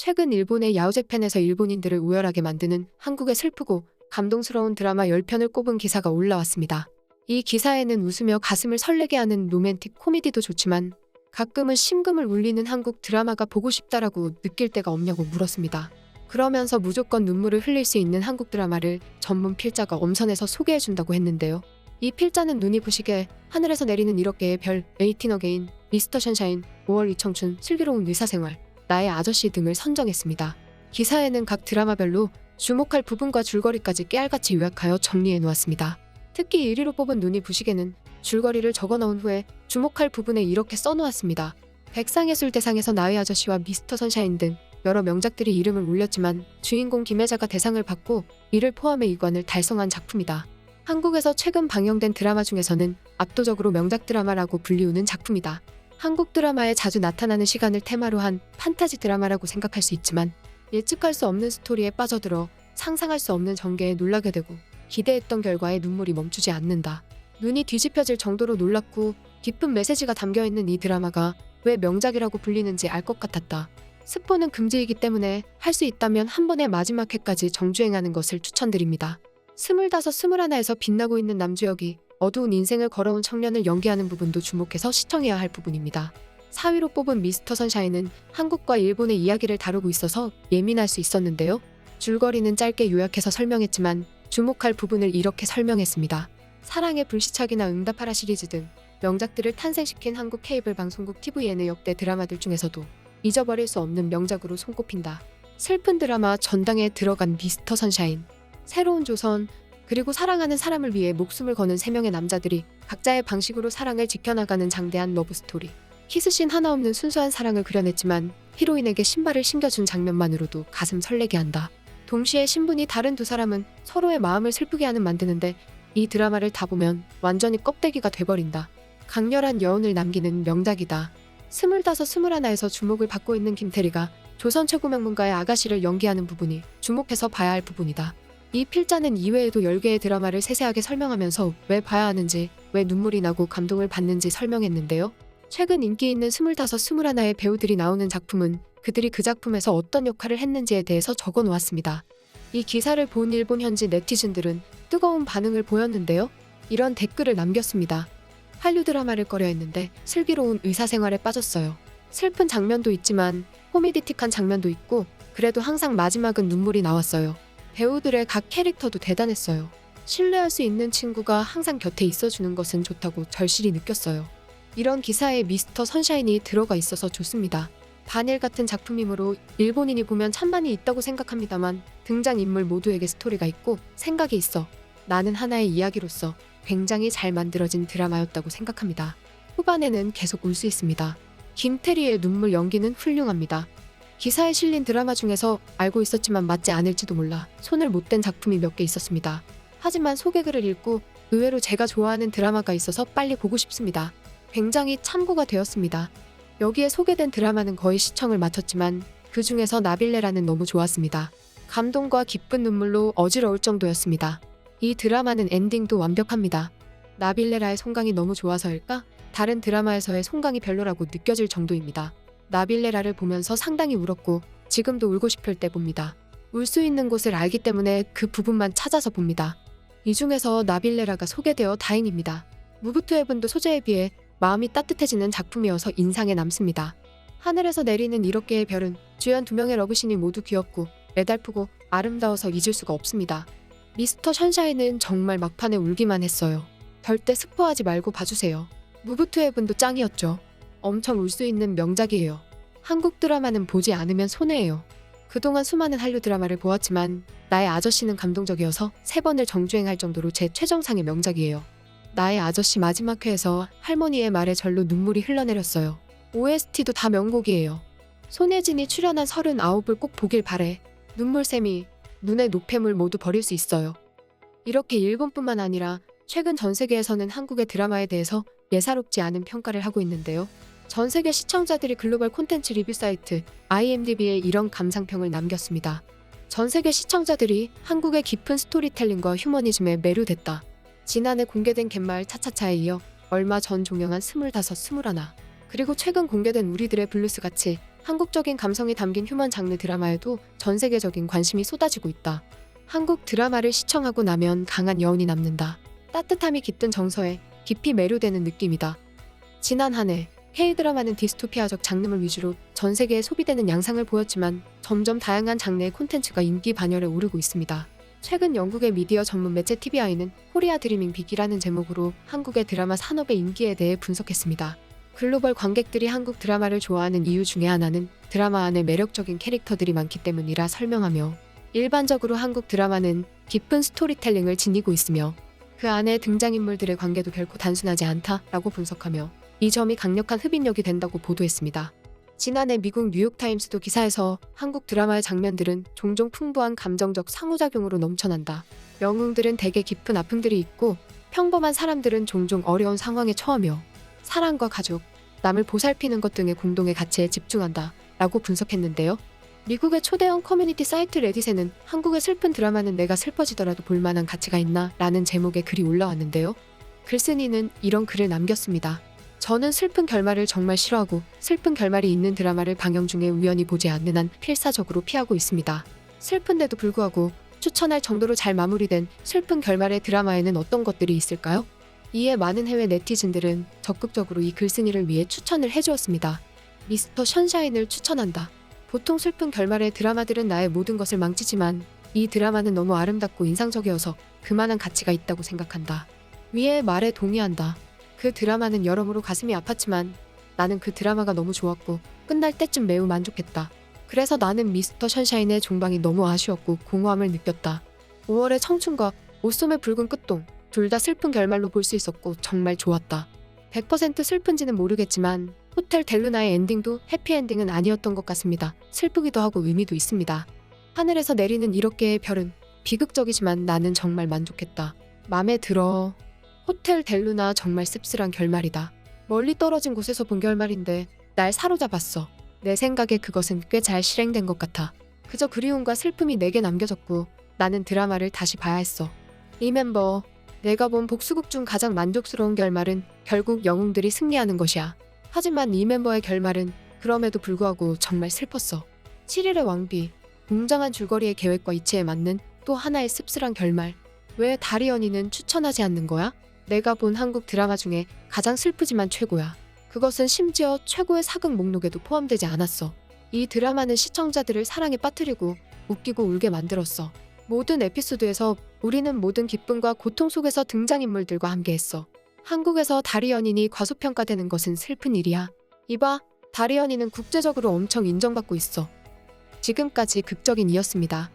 최근 일본의 야후재팬에서 일본인들을 우열하게 만드는 한국의 슬프고 감동스러운 드라마 10편을 꼽은 기사가 올라왔습니다. 이 기사에는 웃으며 가슴을 설레게 하는 로맨틱 코미디도 좋지만 가끔은 심금을 울리는 한국 드라마가 보고 싶다라고 느낄 때가 없냐고 물었습니다. 그러면서 무조건 눈물을 흘릴 수 있는 한국 드라마를 전문 필자가 엄선해서 소개해준다고 했는데요. 이 필자는 눈이 부시게, 하늘에서 내리는 1억 개의 별, 에이틴 어게인, 미스터 션샤인, 5월 이청춘, 슬기로운 의사생활, 나의 아저씨 등을 선정했습니다. 기사에는 각 드라마별로 주목할 부분과 줄거리까지 깨알같이 요약하여 정리해 놓았습니다. 특히 1위로 뽑은 눈이 부시게는 줄거리를 적어넣은 후에 주목할 부분에 이렇게 써놓았습니다. 백상예술대상에서 나의 아저씨와 미스터 선샤인 등 여러 명작들이 이름을 올렸지만 주인공 김혜자가 대상을 받고 이를 포함해 이관을 달성한 작품이다. 한국에서 최근 방영된 드라마 중에서는 압도적으로 명작 드라마라고 불리우는 작품이다. 한국 드라마에 자주 나타나는 시간을 테마로 한 판타지 드라마라고 생각할 수 있지만 예측할 수 없는 스토리에 빠져들어 상상할 수 없는 전개에 놀라게 되고 기대했던 결과에 눈물이 멈추지 않는다. 눈이 뒤집혀질 정도로 놀랍고 깊은 메시지가 담겨있는 이 드라마가 왜 명작이라고 불리는지 알 것 같았다. 스포는 금지이기 때문에 할 수 있다면 한 번의 마지막 회까지 정주행하는 것을 추천드립니다. 25, 21에서 빛나고 있는 남주혁이 어두운 인생을 걸어온 청년을 연기하는 부분도 주목해서 시청해야 할 부분입니다. 4위로 뽑은 미스터 선샤인은 한국과 일본의 이야기를 다루고 있어서 예민할 수 있었는데요. 줄거리는 짧게 요약해서 설명했지만 주목할 부분을 이렇게 설명했습니다. 사랑의 불시착이나 응답하라 시리즈 등 명작들을 탄생시킨 한국 케이블 방송국 TVN의 역대 드라마들 중에서도 잊어버릴 수 없는 명작으로 손꼽힌다. 슬픈 드라마 전당에 들어간 미스터 선샤인, 새로운 조선, 그리고 사랑하는 사람을 위해 목숨을 거는 3명의 남자들이 각자의 방식으로 사랑을 지켜나가는 장대한 러브스토리. 키스씬 하나 없는 순수한 사랑을 그려냈지만 히로인에게 신발을 신겨준 장면만으로도 가슴 설레게 한다. 동시에 신분이 다른 두 사람은 서로의 마음을 슬프게 하는 만드는데 이 드라마를 다 보면 완전히 껍데기가 돼버린다. 강렬한 여운을 남기는 명작이다. 25, 21에서 주목을 받고 있는 김태리가 조선 최고 명문가의 아가씨를 연기하는 부분이 주목해서 봐야 할 부분이다. 이 필자는 이외에도 10개의 드라마를 세세하게 설명하면서 왜 봐야 하는지, 왜 눈물이 나고 감동을 받는지 설명했는데요. 최근 인기 있는 25, 21의 배우들이 나오는 작품은 그들이 그 작품에서 어떤 역할을 했는지에 대해서 적어 놓았습니다. 이 기사를 본 일본 현지 네티즌들은 뜨거운 반응을 보였는데요. 이런 댓글을 남겼습니다. 한류 드라마를 꺼려 했는데 슬기로운 의사생활에 빠졌어요. 슬픈 장면도 있지만 코미디틱한 장면도 있고 그래도 항상 마지막은 눈물이 나왔어요. 배우들의 각 캐릭터도 대단했어요. 신뢰할 수 있는 친구가 항상 곁에 있어주는 것은 좋다고 절실히 느꼈어요. 이런 기사에 미스터 선샤인이 들어가 있어서 좋습니다. 반일 같은 작품이므로 일본인이 보면 찬반이 있다고 생각합니다만 등장인물 모두에게 스토리가 있고 생각이 있어 나는 하나의 이야기로서 굉장히 잘 만들어진 드라마였다고 생각합니다. 후반에는 계속 울 수 있습니다. 김태리의 눈물 연기는 훌륭합니다. 기사에 실린 드라마 중에서 알고 있었지만 맞지 않을지도 몰라 손을 못 댄 작품이 몇 개 있었습니다. 하지만 소개글을 읽고 의외로 제가 좋아하는 드라마가 있어서 빨리 보고 싶습니다. 굉장히 참고가 되었습니다. 여기에 소개된 드라마는 거의 시청을 마쳤지만 그 중에서 나빌레라는 너무 좋았습니다. 감동과 기쁜 눈물로 어지러울 정도였습니다. 이 드라마는 엔딩도 완벽합니다. 나빌레라의 송강이 너무 좋아서일까? 다른 드라마에서의 송강이 별로라고 느껴질 정도입니다. 나빌레라를 보면서 상당히 울었고 지금도 울고 싶을 때 봅니다. 울 수 있는 곳을 알기 때문에 그 부분만 찾아서 봅니다. 이 중에서 나빌레라가 소개되어 다행입니다. 무브투 헤븐도 소재에 비해 마음이 따뜻해지는 작품이어서 인상에 남습니다. 하늘에서 내리는 1억 개의 별은 주연 2명의 러브신이 모두 귀엽고 애달프고 아름다워서 잊을 수가 없습니다. 미스터 션샤인은 정말 막판에 울기만 했어요. 절대 스포하지 말고 봐주세요. 무브투 헤븐도 짱이었죠. 엄청 울 수 있는 명작이에요. 한국 드라마는 보지 않으면 손해예요. 그동안 수많은 한류 드라마를 보았지만 나의 아저씨는 감동적이어서 3번을 정주행할 정도로 제 최정상의 명작이에요. 나의 아저씨 마지막 회에서 할머니의 말에 절로 눈물이 흘러내렸어요. OST도 다 명곡이에요. 손예진이 출연한 39을 꼭 보길 바래. 눈물샘이 눈의 노폐물 모두 버릴 수 있어요. 이렇게 일본뿐만 아니라 최근 전 세계에서는 한국의 드라마에 대해서 예사롭지 않은 평가를 하고 있는데요. 전 세계 시청자들이 글로벌 콘텐츠 리뷰 사이트 IMDb에 이런 감상평을 남겼습니다. 전 세계 시청자들이 한국의 깊은 스토리텔링과 휴머니즘에 매료됐다. 지난해 공개된 갯마을 차차차에 이어 얼마 전 종영한 25, 21, 그리고 최근 공개된 우리들의 블루스 같이 한국적인 감성이 담긴 휴먼 장르 드라마에도 전 세계적인 관심이 쏟아지고 있다. 한국 드라마를 시청하고 나면 강한 여운이 남는다. 따뜻함이 깃든 정서에 깊이 매료되는 느낌이다. 지난 한 해 K-드라마는 디스토피아적 장르물 위주로 전 세계에 소비되는 양상을 보였지만 점점 다양한 장르의 콘텐츠가 인기 반열에 오르고 있습니다. 최근 영국의 미디어 전문 매체 TVI는 코리아 드리밍 빅이라는 제목으로 한국의 드라마 산업의 인기에 대해 분석했습니다. 글로벌 관객들이 한국 드라마를 좋아하는 이유 중에 하나는 드라마 안에 매력적인 캐릭터들이 많기 때문이라 설명하며, 일반적으로 한국 드라마는 깊은 스토리텔링을 지니고 있으며 그 안에 등장인물들의 관계도 결코 단순하지 않다라고 분석하며 이 점이 강력한 흡인력이 된다고 보도했습니다. 지난해 미국 뉴욕타임스도 기사에서 한국 드라마의 장면들은 종종 풍부한 감정적 상호작용으로 넘쳐난다. 영웅들은 대개 깊은 아픔들이 있고 평범한 사람들은 종종 어려운 상황에 처하며 사랑과 가족, 남을 보살피는 것 등의 공동의 가치에 집중한다 라고 분석했는데요. 미국의 초대형 커뮤니티 사이트 레딧에는 한국의 슬픈 드라마는 내가 슬퍼지더라도 볼만한 가치가 있나? 라는 제목의 글이 올라왔는데요. 글쓴이는 이런 글을 남겼습니다. 저는 슬픈 결말을 정말 싫어하고 슬픈 결말이 있는 드라마를 방영 중에 우연히 보지 않는 한 필사적으로 피하고 있습니다. 슬픈데도 불구하고 추천할 정도로 잘 마무리된 슬픈 결말의 드라마에는 어떤 것들이 있을까요? 이에 많은 해외 네티즌들은 적극적으로 이 글쓴이를 위해 추천을 해주었습니다. 미스터 션샤인을 추천한다. 보통 슬픈 결말의 드라마들은 나의 모든 것을 망치지만 이 드라마는 너무 아름답고 인상적이어서 그만한 가치가 있다고 생각한다. 위의 말에 동의한다. 그 드라마는 여러모로 가슴이 아팠지만 나는 그 드라마가 너무 좋았고 끝날 때쯤 매우 만족했다. 그래서 나는 미스터 션샤인의 종방이 너무 아쉬웠고 공허함을 느꼈다. 5월의 청춘과 오솜의 붉은 끝동 둘 다 슬픈 결말로 볼 수 있었고 정말 좋았다. 100% 슬픈지는 모르겠지만 호텔 델루나의 엔딩도 해피엔딩은 아니었던 것 같습니다. 슬프기도 하고 의미도 있습니다. 하늘에서 내리는 이렇개의 별은 비극적이지만 나는 정말 만족했다. 맘에 들어. 호텔 델루나 정말 씁쓸한 결말이다. 멀리 떨어진 곳에서 본 결말인데 날 사로잡았어. 내 생각에 그것은 꽤 잘 실행된 것 같아. 그저 그리움과 슬픔이 내게 남겨졌고 나는 드라마를 다시 봐야 했어. 리멤버, 내가 본 복수극 중 가장 만족스러운 결말은 결국 영웅들이 승리하는 것이야. 하지만 리멤버의 결말은 그럼에도 불구하고 정말 슬펐어. 7일의 왕비, 웅장한 줄거리의 계획과 이치에 맞는 또 하나의 씁쓸한 결말. 왜 다리언이는 추천하지 않는 거야? 내가 본 한국 드라마 중에 가장 슬프지만 최고야. 그것은 심지어 최고의 사극 목록에도 포함되지 않았어. 이 드라마는 시청자들을 사랑에 빠뜨리고 웃기고 울게 만들었어. 모든 에피소드에서 우리는 모든 기쁨과 고통 속에서 등장인물들과 함께했어. 한국에서 다리연인이 과소평가되는 것은 슬픈 일이야. 이봐, 다리연인은 국제적으로 엄청 인정받고 있어. 지금까지 극적인이었습니다.